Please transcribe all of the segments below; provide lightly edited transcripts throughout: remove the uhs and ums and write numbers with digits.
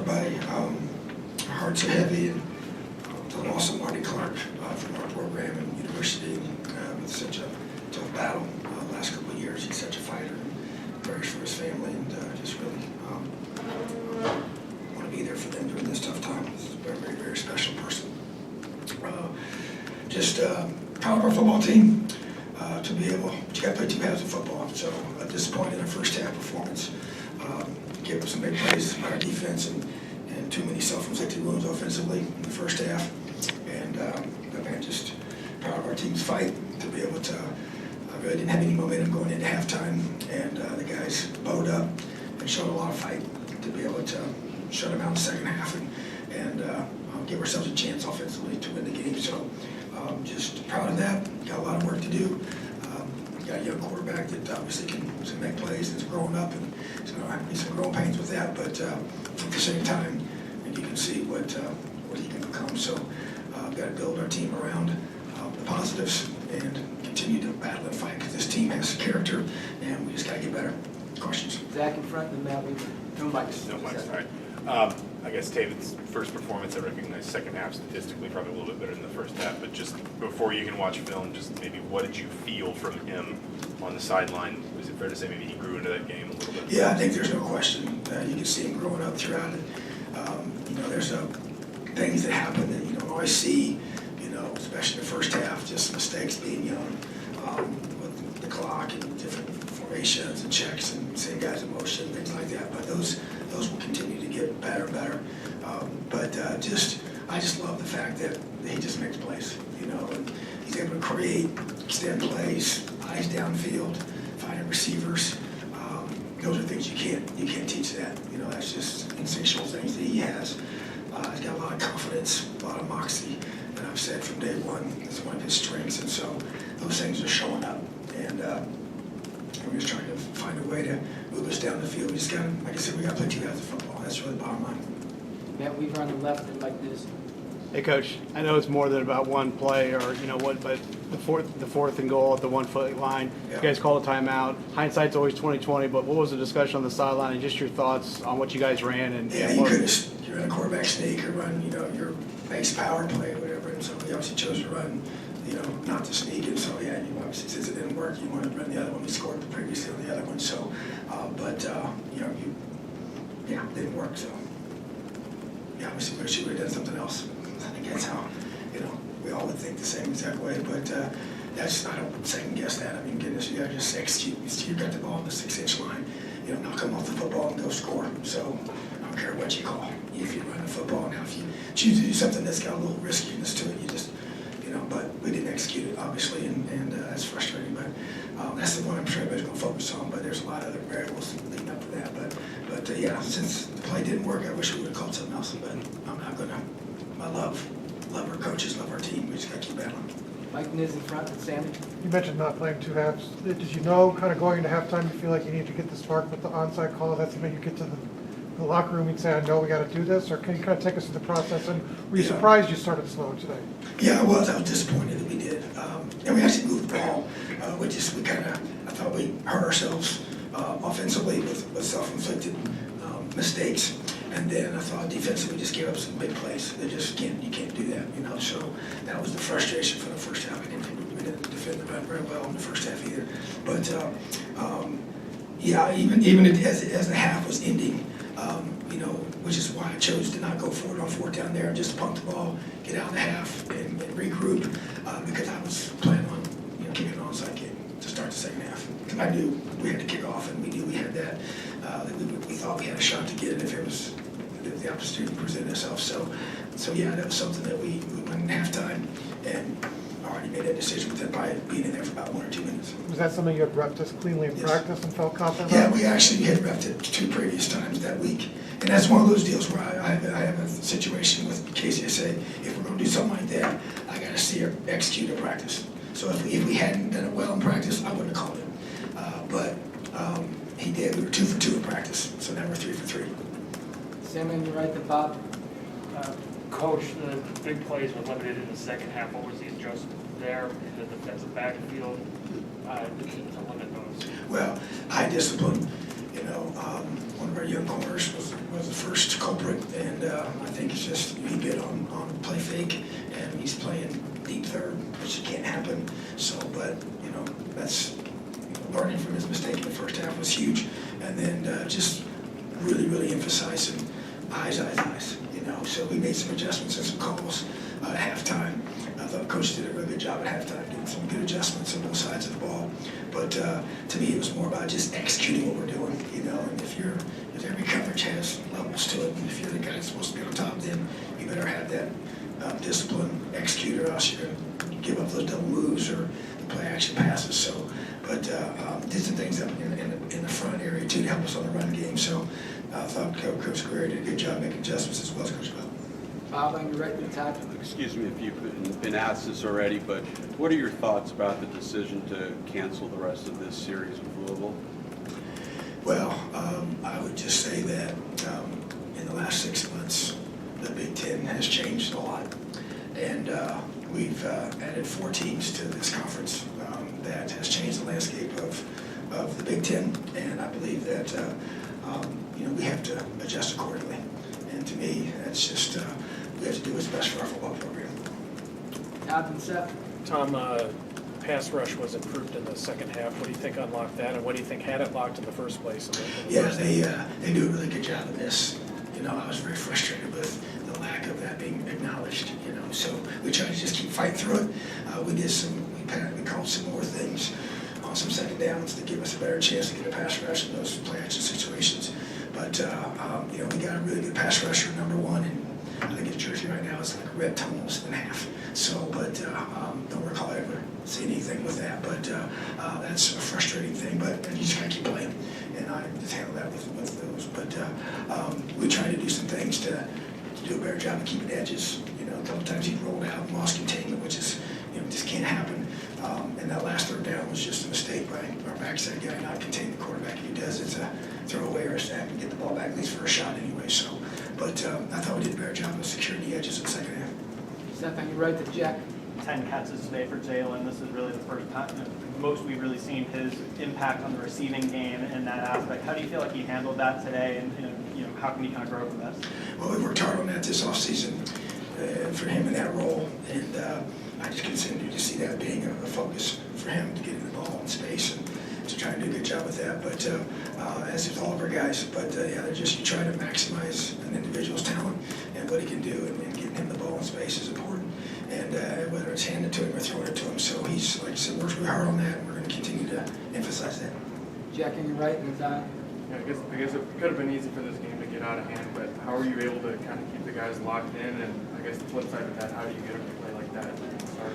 everybody. Our hearts are heavy, and the loss of Marty Clark from our program and university with such a tough battle last couple of years. He's such a fighter and prayers for his family, and just really want to be there for them during this tough time. He's a very, very, very special person. Proud of our football team to be able, you got to play two halves of football. So disappointed in our first half performance. Gave up some big plays by our defense and too many self-inflicted wounds offensively in the first half. And man, just proud of our team's fight to be able to. Really didn't have any momentum going into halftime, and the guys bowed up and showed a lot of fight to be able to shut them out in the second half and give ourselves a chance offensively to win the game. So just proud of that. Got a lot of work to do. Got a young quarterback that obviously can make plays and is growing up, and so I have some growing pains with that. But at the same time, and you can see what he can become. So got to build our team around the positives and continue to battle and fight because this team has character, and we just got to get better. Questions? Zach in front, and Matt. No mics. No mics. All right. I guess David's first performance, I recognize second half statistically probably a little bit better than the first half, but just before you can watch film, just maybe what did you feel from him on the sideline? Was it fair to say maybe he grew into that game a little bit? Yeah, I think there's no question. You can see him growing up throughout it. There's things that happen that you don't always see, especially in the first half, just mistakes being young with the clock and different formations and checks and same guys in motion, things like that. But those will continue to get better and better. I just love the fact that he just makes plays, and he's able to create, extend plays, eyes downfield, finding receivers. Those are things you can't teach that. That's just instinctual things that he has. He's got a lot of confidence, a lot of moxie, and I've said from day one it's one of his strengths, and so those things are showing up. And we're just trying to find a way to move us down the field. We just got to, like I said, we got to play two halves of football. That's really the bottom line. Matt Weaver on the left and like this. Hey, Coach. I know it's more than about one play or but the fourth and goal at the 1 foot line. Yeah. You guys called a timeout. Hindsight's always 20/20, but what was the discussion on the sideline and just your thoughts on what you guys ran? And you could have, you're in a quarterback sneak or run, your base power play or whatever, and so we obviously chose to run, not to sneak, and so you obviously since it didn't work, you wanted to run the other one. We scored previously on the other one, so it didn't work, so obviously wish you would have done something else. I think that's how, we all would think the same exact way, but I don't second guess that. I mean, goodness, you gotta just execute. You got the ball on the 6-inch line, knock them off the football and go score. So I don't care what you call. If you run the football, now if you choose to do something that's got a little riskiness to it, you just, but we didn't execute it, obviously, and that's frustrating. But that's the one I'm sure everybody's going to focus on. But there's a lot of other variables leading up to that. But since the play didn't work, I wish we would have called something else. But I'm not going to. I love our coaches, love our team. We just got to keep battling. Mike Niz in front and Sammy. You mentioned not playing two halves. Did you know, kind of going into halftime, you feel like you need to get the spark with the onside call? That's something you get to the locker room and say, I know we got to do this? Or can you kind of take us through the process? And were you surprised you started slow today? Yeah, I was disappointed that we did. And we actually moved the ball. I thought we hurt ourselves offensively with self-inflicted mistakes. And then I thought defensively we just gave up some big plays. You can't do that, So that was the frustration for the first half. I didn't think we didn't defend the run very well in the first half either. But even as the half was ending, which is why I chose to not go forward on fourth down there and just pump the ball, get out of the half, and regroup because I was planning on kicking an onside kick to start the second half. Because I knew we had to kick off, and we knew we had that. We thought we had a shot to get it if the opportunity presented itself. So that was something that we went in halftime and already made that decision with that by being in there for about 1 or 2 minutes. Was that something you had repped as cleanly in practice and felt confident about? Yeah, we actually had repped it 2 previous times that week. And that's one of those deals where I have a situation with Casey. I say, if we're going to do something like that, I got to see her execute in practice. So if we hadn't done it well in practice, I wouldn't have called him. But he did. We were 2 for 2 in practice, so now we're 3 for 3. Sam on your right to Bob. Coach, the big plays were limited in the second half. What was the adjustment there in the defensive backfield to limit those? Well, high discipline. One of our young corners was was the first culprit, and I think it's just he bid on play fake, and he's playing deep third, which can't happen. So, but that's learning from his mistake in the first half was huge, and then just really emphasizing eyes. So we made some adjustments and some calls at halftime. I thought coach did a really good job at halftime, getting some good adjustments on both sides of the ball. But to me, it was more about just executing what we're doing, And if every coverage has levels to it, and if you're the guy that's supposed to be on top, then you better have that discipline, execute, or else you're going to give up those double moves or the play action passes. So, but did some things up in the front area too to help us on the run game. So I thought Coach Guerrero did a good job making adjustments as well as Coach Bell. Bob, on your right, the top. Excuse me if you've been asked this already, but what are your thoughts about the decision to cancel the rest of this series with Louisville? Well, I would just say that in the last 6 months, the Big Ten has changed a lot. And we've added 4 teams to this conference that has changed the landscape of the Big Ten. And I believe that, we have to adjust accordingly. And to me, that's just, we have to do what's best for our football program. Top and Seth. Tom, pass rush was improved in the second half. What do you think unlocked that, and what do you think had it locked in the first place? Yeah, they do a really good job of this. I was very frustrated with the lack of that being acknowledged. So we tried to just keep fighting through it. We called some more things on some second downs to give us a better chance to get a pass rush in those play action situations. But we got a really good pass rusher, number 1, and I think his jersey right now is like a red tone almost in half. So, but don't recall ever seeing anything with that. But that's a frustrating thing. But you just gotta keep playing, and I just handle that with those. But we try to do some things to do a better job of keeping edges. A couple times he rolled out and lost containment, which is just can't happen. And that last third down was just a mistake by our backside guy not containing the quarterback. If he does, it's a throwaway or a snap and get the ball back at least for a shot anyway. So, but I thought we did a better job of securing the edges in the second half. Seth, on your right, the Jack. 10 catches today for Jalen. This is really the first time, most we've really seen his impact on the receiving game in that aspect. How do you feel like he handled that today, and how can he kind of grow from this? Well, we worked hard on that this offseason for him in that role, and I just continue to see that being a focus for him to get the ball in space and to try and do a good job with that. But as with all of our guys, but you try to maximize an individual's talent and what he can do, and getting him the ball in space is important. And whether it's handed to him or throwing it to him, so he's, like I said, works really hard on that, and we're going to continue to emphasize that. Jack on your right, and Zion. Yeah, I guess it could have been easy for this game to get out of hand, but how are you able to kind of keep the guys locked in? And I guess the flip side of that, how do you get them to play like that at the start?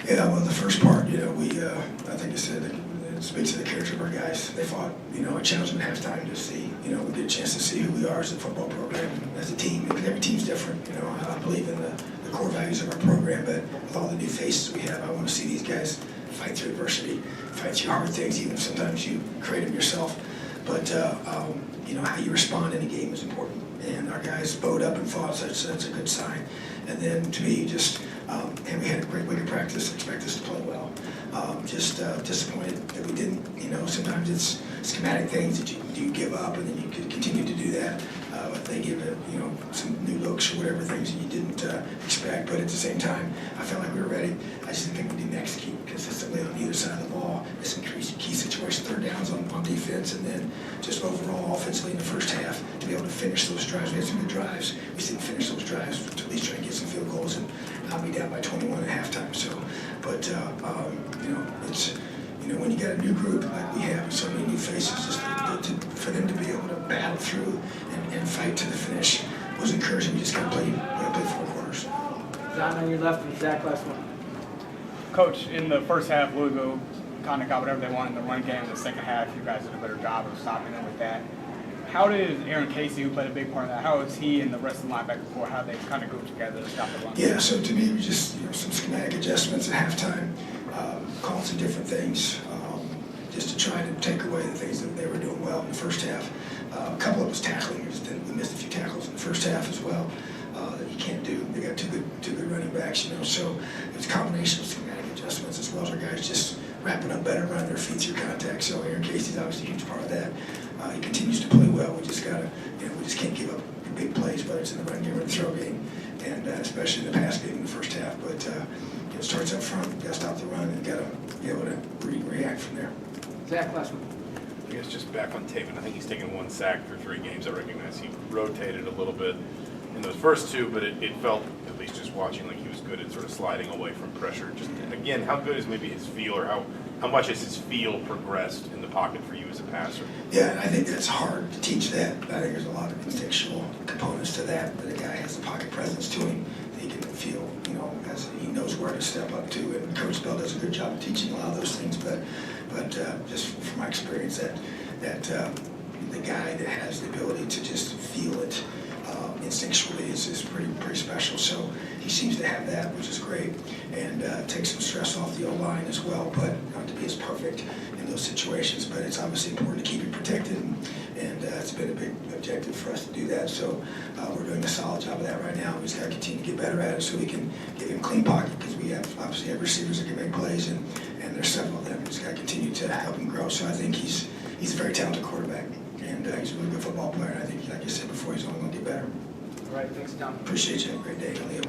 Yeah, well, the first part, I think I said it speaks to the character of our guys. They fought, a challenge at halftime to see, we get a chance to see who we are as a football program, as a team, because every team's different. I believe in the core values of our program, but with all the new faces we have, I want to see these guys fight through adversity, fight through hard things, even if sometimes you create them yourself. But, how you respond in a game is important. And our guys bowed up and fought, so that's a good sign. And then, to me, and we had a great week of practice, expect us to play well. Disappointed that we didn't, sometimes it's schematic things that you give up, and then you could continue to do that. If they give it, some new looks or whatever, things that you didn't expect. But at the same time, I felt like we were ready. I just didn't think we didn't execute consistently on either side of the ball. There's some key situations, third downs on defense, and then just overall offensively in the first half to be able to finish those drives. We had some good drives. We just didn't finish those drives to at least try and get some field goals and not be down by 21 at halftime. So, but it's when you got a new group like we have, so many new faces, just for them to be able to battle through and fight to the finish was encouraging. We just got to play 4 quarters. Zion on your left, and Zach last one. Coach, in the first half, Louisville kind of got whatever they wanted in the run game. In the second half, you guys did a better job of stopping them with that. How did Aaron Casey, who played a big part of that, how is he and the rest of the linebacker core, how they kind of go together to stop the run? Yeah, so to me, we just some schematic adjustments at halftime, calling some different things, just to try to take away the things that they were doing well in the first half. A couple of us tackling, we missed a few tackles in the first half as well that you can't do. They got two good running backs, so it's a combination of schematic adjustments as well as our guys just wrapping up better, running their feet through contact. So Aaron Casey's obviously a huge part of that. he continues to play well. We just gotta, we just can't give up big plays, whether it's in the run game or the throw game, and especially in the pass game in the first half. But it starts up front. Got to stop the run and got to be able to react from there. Zach, last one. I guess just back on Taven, I think he's taken 1 sack through 3 games. I recognize he rotated a little bit in those first 2, but it felt, at least just watching, like he was good at sort of sliding away from pressure. Just again, how good is maybe his feel, or how much has his feel progressed in the pocket for you as a passer? Yeah, and I think that's hard to teach that. I think there's a lot of instinctual components to that. But a guy has a pocket presence to him that he can feel, as he knows where to step up to. And Coach Bell does a good job of teaching a lot of those things. But just from my experience, that the guy that has the ability to just feel it instinctually is pretty special. So he seems to have that, which is great, and takes some stress off the O-line as well, but not to be as perfect in those situations. But it's obviously important to keep it protected, and it's been a big objective for us to do that. So we're doing a solid job of that right now. We just got to continue to get better at it so we can give him clean pocket, because we obviously have receivers that can make plays, and there's several of them. We just got to continue to help him grow. So I think he's a very talented quarterback, and he's a really good football player. And I think, like you said before, he's only going to get better. All right, thanks, Tom. Appreciate you. Have a great day, Leo.